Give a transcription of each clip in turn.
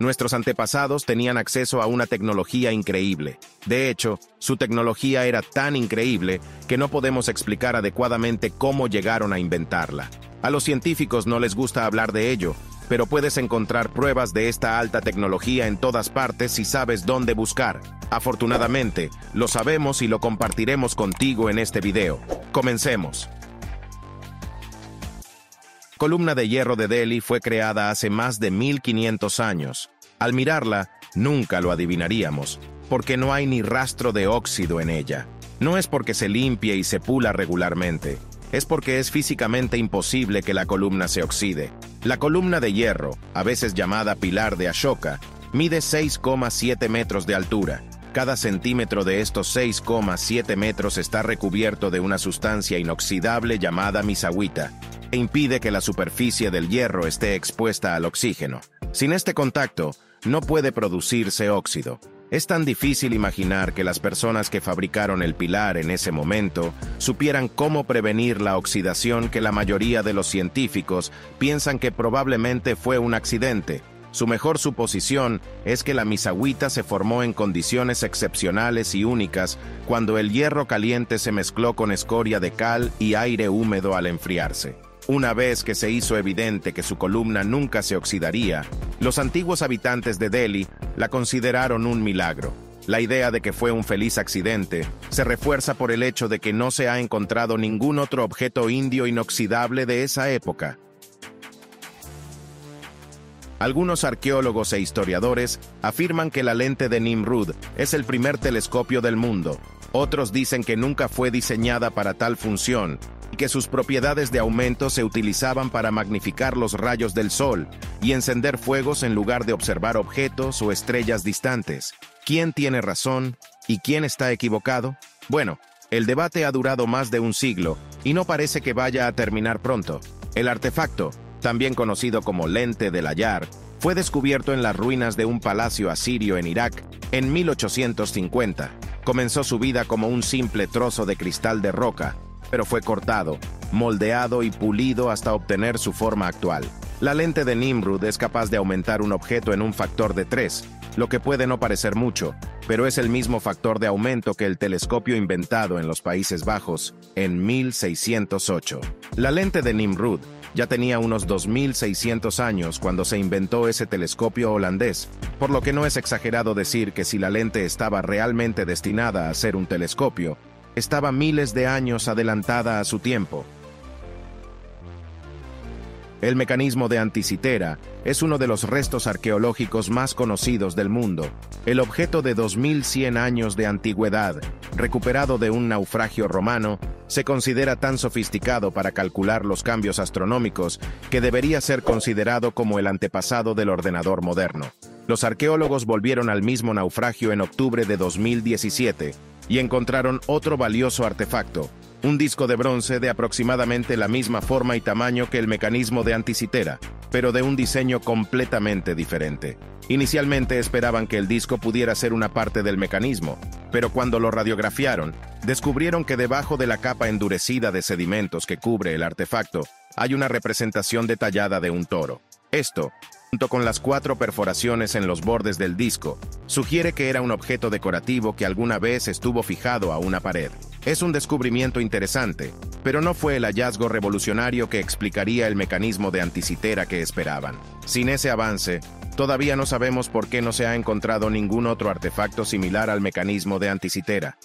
Nuestros antepasados tenían acceso a una tecnología increíble. De hecho, su tecnología era tan increíble que no podemos explicar adecuadamente cómo llegaron a inventarla. A los científicos no les gusta hablar de ello, pero puedes encontrar pruebas de esta alta tecnología en todas partes si sabes dónde buscar. Afortunadamente, lo sabemos y lo compartiremos contigo en este video. Comencemos. La columna de hierro de Delhi fue creada hace más de 1500 años. Al mirarla, nunca lo adivinaríamos, porque no hay ni rastro de óxido en ella. No es porque se limpie y se pula regularmente, es porque es físicamente imposible que la columna se oxide. La columna de hierro, a veces llamada pilar de Ashoka, mide 6,7 metros de altura. Cada centímetro de estos 6,7 metros está recubierto de una sustancia inoxidable llamada misahuita, e impide que la superficie del hierro esté expuesta al oxígeno. Sin este contacto, no puede producirse óxido. Es tan difícil imaginar que las personas que fabricaron el pilar en ese momento supieran cómo prevenir la oxidación que la mayoría de los científicos piensan que probablemente fue un accidente. Su mejor suposición es que la misahuita se formó en condiciones excepcionales y únicas cuando el hierro caliente se mezcló con escoria de cal y aire húmedo al enfriarse. Una vez que se hizo evidente que su columna nunca se oxidaría, los antiguos habitantes de Delhi la consideraron un milagro. La idea de que fue un feliz accidente se refuerza por el hecho de que no se ha encontrado ningún otro objeto indio inoxidable de esa época. Algunos arqueólogos e historiadores afirman que la lente de Nimrud es el primer telescopio del mundo. Otros dicen que nunca fue diseñada para tal función y que sus propiedades de aumento se utilizaban para magnificar los rayos del sol y encender fuegos en lugar de observar objetos o estrellas distantes. ¿Quién tiene razón y quién está equivocado? Bueno, el debate ha durado más de un siglo y no parece que vaya a terminar pronto. El artefacto, también conocido como lente del Ayar, fue descubierto en las ruinas de un palacio asirio en Irak en 1850. Comenzó su vida como un simple trozo de cristal de roca, pero fue cortado, moldeado y pulido hasta obtener su forma actual. La lente de Nimrud es capaz de aumentar un objeto en un factor de 3, lo que puede no parecer mucho, pero es el mismo factor de aumento que el telescopio inventado en los Países Bajos en 1608. La lente de Nimrud ya tenía unos 2600 años cuando se inventó ese telescopio holandés, por lo que no es exagerado decir que si la lente estaba realmente destinada a ser un telescopio, estaba miles de años adelantada a su tiempo. El mecanismo de Anticitera es uno de los restos arqueológicos más conocidos del mundo. El objeto de 2100 años de antigüedad, recuperado de un naufragio romano, se considera tan sofisticado para calcular los cambios astronómicos que debería ser considerado como el antepasado del ordenador moderno. Los arqueólogos volvieron al mismo naufragio en octubre de 2017 y encontraron otro valioso artefacto, un disco de bronce de aproximadamente la misma forma y tamaño que el mecanismo de Anticitera, pero de un diseño completamente diferente. Inicialmente esperaban que el disco pudiera ser una parte del mecanismo, pero cuando lo radiografiaron, descubrieron que debajo de la capa endurecida de sedimentos que cubre el artefacto, hay una representación detallada de un toro. Esto, junto con las 4 perforaciones en los bordes del disco, sugiere que era un objeto decorativo que alguna vez estuvo fijado a una pared. Es un descubrimiento interesante, pero no fue el hallazgo revolucionario que explicaría el mecanismo de Anticitera que esperaban. Sin ese avance, todavía no sabemos por qué no se ha encontrado ningún otro artefacto similar al mecanismo de Anticitera.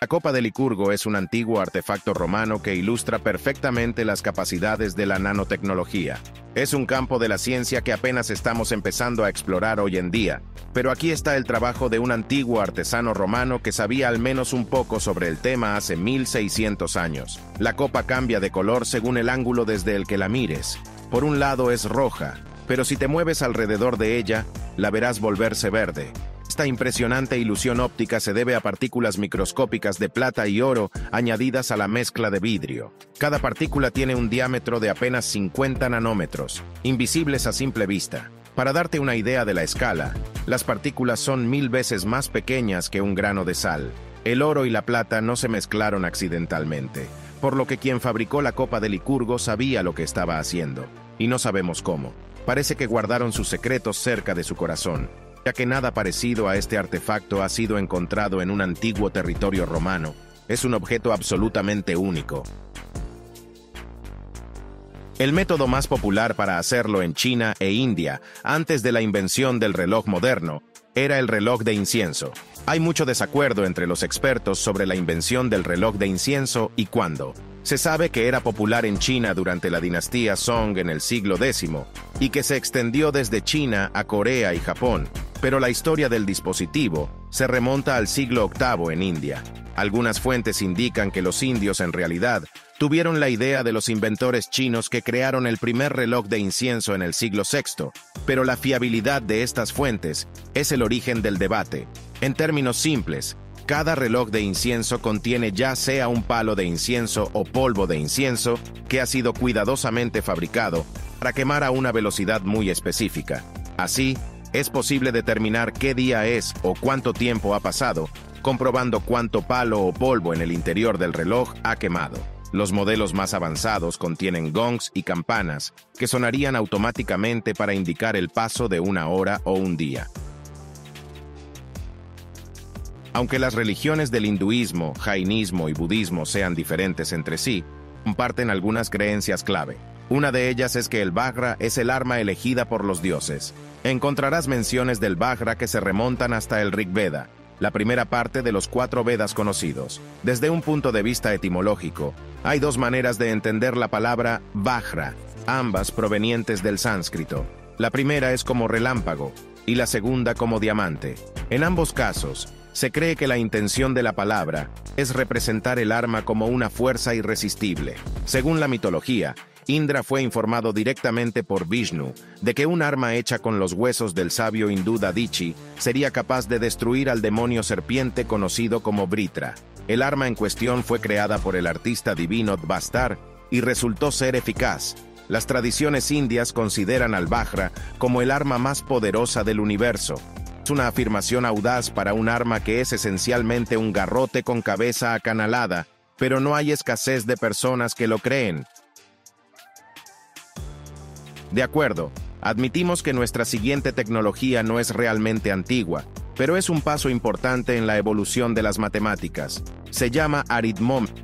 La copa de Licurgo es un antiguo artefacto romano que ilustra perfectamente las capacidades de la nanotecnología. Es un campo de la ciencia que apenas estamos empezando a explorar hoy en día, pero aquí está el trabajo de un antiguo artesano romano que sabía al menos un poco sobre el tema hace 1600 años. La copa cambia de color según el ángulo desde el que la mires. Por un lado es roja, pero si te mueves alrededor de ella, la verás volverse verde. Esta impresionante ilusión óptica se debe a partículas microscópicas de plata y oro añadidas a la mezcla de vidrio. Cada partícula tiene un diámetro de apenas 50 nanómetros, invisibles a simple vista. Para darte una idea de la escala, las partículas son 1000 veces más pequeñas que un grano de sal. El oro y la plata no se mezclaron accidentalmente, por lo que quien fabricó la copa de Licurgo sabía lo que estaba haciendo, y no sabemos cómo. Parece que guardaron sus secretos cerca de su corazón, ya que nada parecido a este artefacto ha sido encontrado en un antiguo territorio romano. Es un objeto absolutamente único. El método más popular para hacerlo en China e India, antes de la invención del reloj moderno, era el reloj de incienso. Hay mucho desacuerdo entre los expertos sobre la invención del reloj de incienso y cuándo. Se sabe que era popular en China durante la dinastía Song en el siglo X y que se extendió desde China a Corea y Japón, pero la historia del dispositivo se remonta al siglo VIII en India. Algunas fuentes indican que los indios en realidad tuvieron la idea de los inventores chinos que crearon el primer reloj de incienso en el siglo VI, pero la fiabilidad de estas fuentes es el origen del debate. En términos simples, cada reloj de incienso contiene ya sea un palo de incienso o polvo de incienso que ha sido cuidadosamente fabricado para quemar a una velocidad muy específica. Así, es posible determinar qué día es o cuánto tiempo ha pasado, comprobando cuánto palo o polvo en el interior del reloj ha quemado. Los modelos más avanzados contienen gongs y campanas que sonarían automáticamente para indicar el paso de una hora o un día. Aunque las religiones del hinduismo, jainismo y budismo sean diferentes entre sí, comparten algunas creencias clave. Una de ellas es que el Vajra es el arma elegida por los dioses. Encontrarás menciones del Vajra que se remontan hasta el Rig Veda, la primera parte de los 4 Vedas conocidos. Desde un punto de vista etimológico, hay 2 maneras de entender la palabra Vajra, ambas provenientes del sánscrito. La primera es como relámpago y la segunda como diamante. En ambos casos, se cree que la intención de la palabra es representar el arma como una fuerza irresistible. Según la mitología, Indra fue informado directamente por Vishnu de que un arma hecha con los huesos del sabio hindú Dadichi sería capaz de destruir al demonio serpiente conocido como Vritra. El arma en cuestión fue creada por el artista divino Dvastar y resultó ser eficaz. Las tradiciones indias consideran al Vajra como el arma más poderosa del universo. Es una afirmación audaz para un arma que es esencialmente un garrote con cabeza acanalada, pero no hay escasez de personas que lo creen. De acuerdo, admitimos que nuestra siguiente tecnología no es realmente antigua, pero es un paso importante en la evolución de las matemáticas. Se llama aritmómetro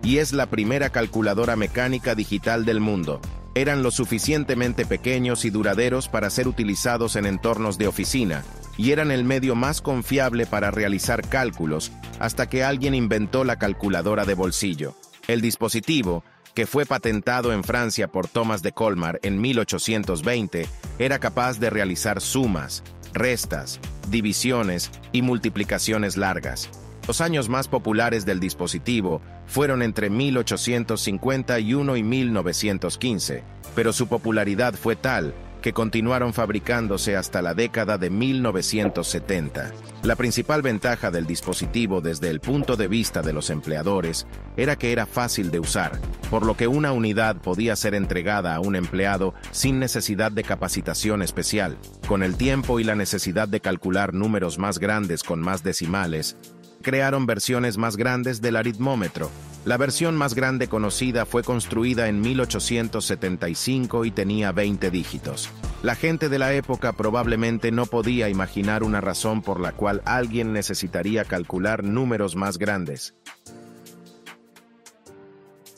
y es la primera calculadora mecánica digital del mundo. Eran lo suficientemente pequeños y duraderos para ser utilizados en entornos de oficina, y eran el medio más confiable para realizar cálculos hasta que alguien inventó la calculadora de bolsillo. El dispositivo, que fue patentado en Francia por Thomas de Colmar en 1820, era capaz de realizar sumas, restas, divisiones y multiplicaciones largas. Los años más populares del dispositivo fueron entre 1851 y 1915, pero su popularidad fue tal que continuaron fabricándose hasta la década de 1970. La principal ventaja del dispositivo desde el punto de vista de los empleadores era que era fácil de usar, por lo que una unidad podía ser entregada a un empleado sin necesidad de capacitación especial. Con el tiempo y la necesidad de calcular números más grandes con más decimales, crearon versiones más grandes del aritmómetro. La versión más grande conocida fue construida en 1875 y tenía 20 dígitos. La gente de la época probablemente no podía imaginar una razón por la cual alguien necesitaría calcular números más grandes.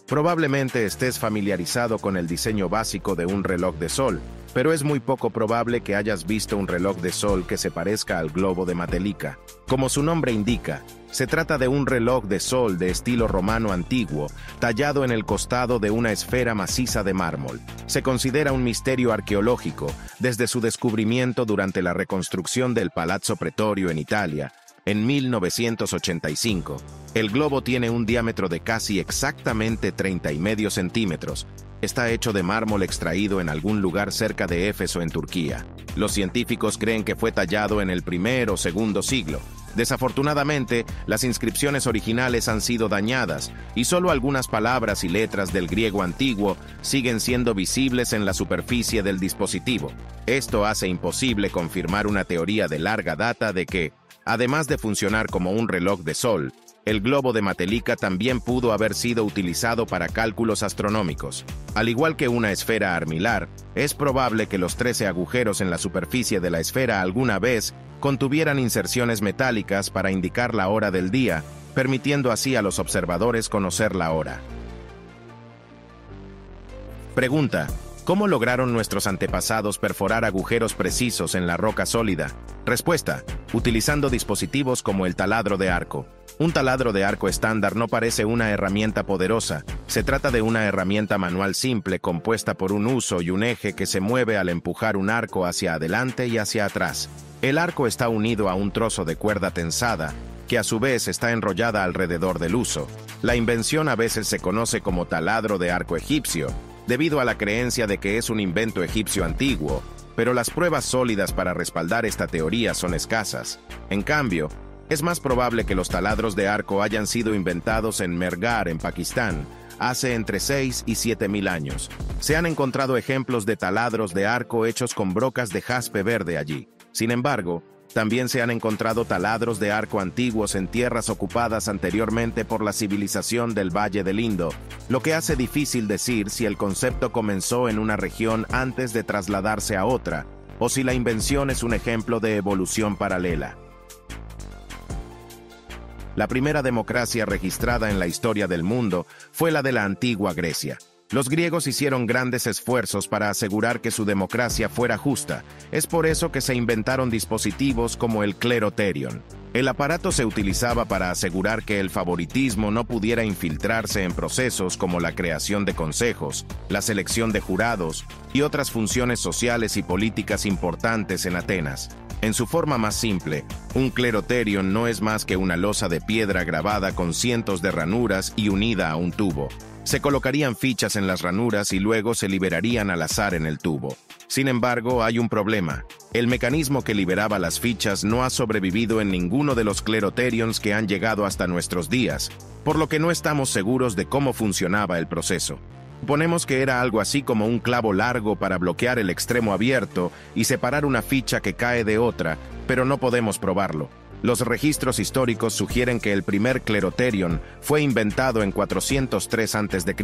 Probablemente estés familiarizado con el diseño básico de un reloj de sol, pero es muy poco probable que hayas visto un reloj de sol que se parezca al globo de Matelica. Como su nombre indica, se trata de un reloj de sol de estilo romano antiguo, tallado en el costado de una esfera maciza de mármol. Se considera un misterio arqueológico desde su descubrimiento durante la reconstrucción del Palazzo Pretorio en Italia, en 1985. El globo tiene un diámetro de casi exactamente 30,5 centímetros. Está hecho de mármol extraído en algún lugar cerca de Éfeso en Turquía. Los científicos creen que fue tallado en el I o II siglo. Desafortunadamente, las inscripciones originales han sido dañadas y solo algunas palabras y letras del griego antiguo siguen siendo visibles en la superficie del dispositivo. Esto hace imposible confirmar una teoría de larga data de que, además de funcionar como un reloj de sol, El globo de Matelica también pudo haber sido utilizado para cálculos astronómicos. Al igual que una esfera armilar, es probable que los 13 agujeros en la superficie de la esfera alguna vez contuvieran inserciones metálicas para indicar la hora del día, permitiendo así a los observadores conocer la hora. Pregunta: ¿cómo lograron nuestros antepasados perforar agujeros precisos en la roca sólida? Respuesta: utilizando dispositivos como el taladro de arco. Un taladro de arco estándar no parece una herramienta poderosa. Se trata de una herramienta manual simple compuesta por un uso y un eje que se mueve al empujar un arco hacia adelante y hacia atrás. El arco está unido a un trozo de cuerda tensada, que a su vez está enrollada alrededor del uso. La invención a veces se conoce como taladro de arco egipcio, debido a la creencia de que es un invento egipcio antiguo, pero las pruebas sólidas para respaldar esta teoría son escasas. En cambio, es más probable que los taladros de arco hayan sido inventados en Mehrgarh, en Pakistán, hace entre 6 y 7 mil años. Se han encontrado ejemplos de taladros de arco hechos con brocas de jaspe verde allí. Sin embargo, también se han encontrado taladros de arco antiguos en tierras ocupadas anteriormente por la civilización del Valle del Indo, lo que hace difícil decir si el concepto comenzó en una región antes de trasladarse a otra, o si la invención es un ejemplo de evolución paralela. La primera democracia registrada en la historia del mundo fue la de la antigua Grecia. Los griegos hicieron grandes esfuerzos para asegurar que su democracia fuera justa. Es por eso que se inventaron dispositivos como el cleroterion. El aparato se utilizaba para asegurar que el favoritismo no pudiera infiltrarse en procesos como la creación de consejos, la selección de jurados y otras funciones sociales y políticas importantes en Atenas. En su forma más simple, un cleroterion no es más que una losa de piedra grabada con cientos de ranuras y unida a un tubo. Se colocarían fichas en las ranuras y luego se liberarían al azar en el tubo. Sin embargo, hay un problema. El mecanismo que liberaba las fichas no ha sobrevivido en ninguno de los cleroterions que han llegado hasta nuestros días, por lo que no estamos seguros de cómo funcionaba el proceso. Suponemos que era algo así como un clavo largo para bloquear el extremo abierto y separar una ficha que cae de otra, pero no podemos probarlo. Los registros históricos sugieren que el primer cleroterion fue inventado en 403 a.C.,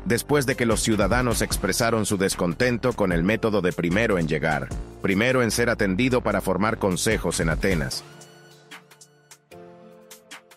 después de que los ciudadanos expresaron su descontento con el método de primero en llegar, primero en ser atendido para formar consejos en Atenas.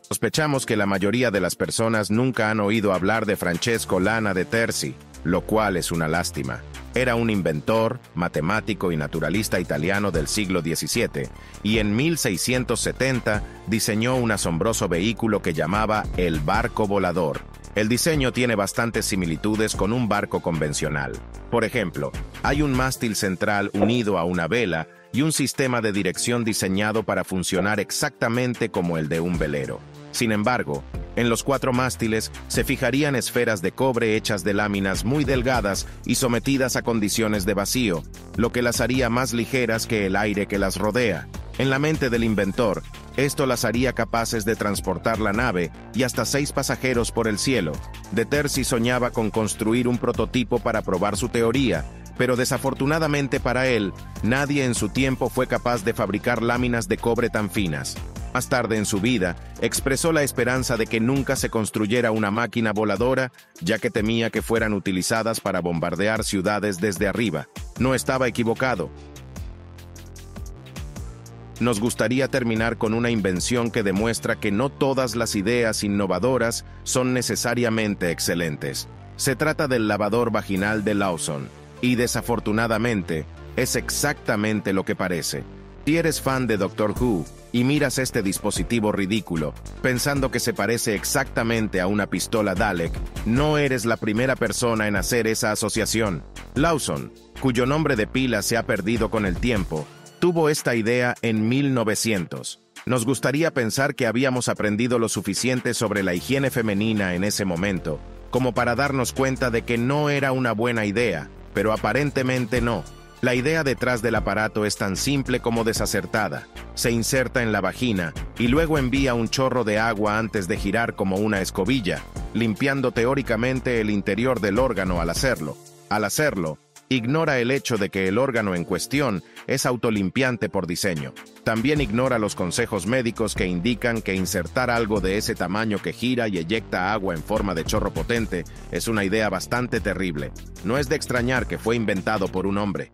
Sospechamos que la mayoría de las personas nunca han oído hablar de Francesco Lana de Terzi, lo cual es una lástima. Era un inventor, matemático y naturalista italiano del siglo XVII, y en 1670 diseñó un asombroso vehículo que llamaba el barco volador. El diseño tiene bastantes similitudes con un barco convencional. Por ejemplo, hay un mástil central unido a una vela y un sistema de dirección diseñado para funcionar exactamente como el de un velero. Sin embargo, en los 4 mástiles se fijarían esferas de cobre hechas de láminas muy delgadas y sometidas a condiciones de vacío, lo que las haría más ligeras que el aire que las rodea. En la mente del inventor, esto las haría capaces de transportar la nave y hasta 6 pasajeros por el cielo. De Terzi soñaba con construir un prototipo para probar su teoría, pero desafortunadamente para él, nadie en su tiempo fue capaz de fabricar láminas de cobre tan finas. Más tarde en su vida, expresó la esperanza de que nunca se construyera una máquina voladora, ya que temía que fueran utilizadas para bombardear ciudades desde arriba. No estaba equivocado. Nos gustaría terminar con una invención que demuestra que no todas las ideas innovadoras son necesariamente excelentes. Se trata del lavador vaginal de Lawson, y desafortunadamente, es exactamente lo que parece. Si eres fan de Doctor Who, y miras este dispositivo ridículo, pensando que se parece exactamente a una pistola Dalek, no eres la primera persona en hacer esa asociación. Lawson, cuyo nombre de pila se ha perdido con el tiempo, tuvo esta idea en 1900. Nos gustaría pensar que habíamos aprendido lo suficiente sobre la higiene femenina en ese momento, como para darnos cuenta de que no era una buena idea, pero aparentemente no. La idea detrás del aparato es tan simple como desacertada. Se inserta en la vagina y luego envía un chorro de agua antes de girar como una escobilla, limpiando teóricamente el interior del órgano al hacerlo. Al hacerlo, Ignora el hecho de que el órgano en cuestión es autolimpiante por diseño. También ignora los consejos médicos que indican que insertar algo de ese tamaño que gira y eyecta agua en forma de chorro potente es una idea bastante terrible. No es de extrañar que fue inventado por un hombre.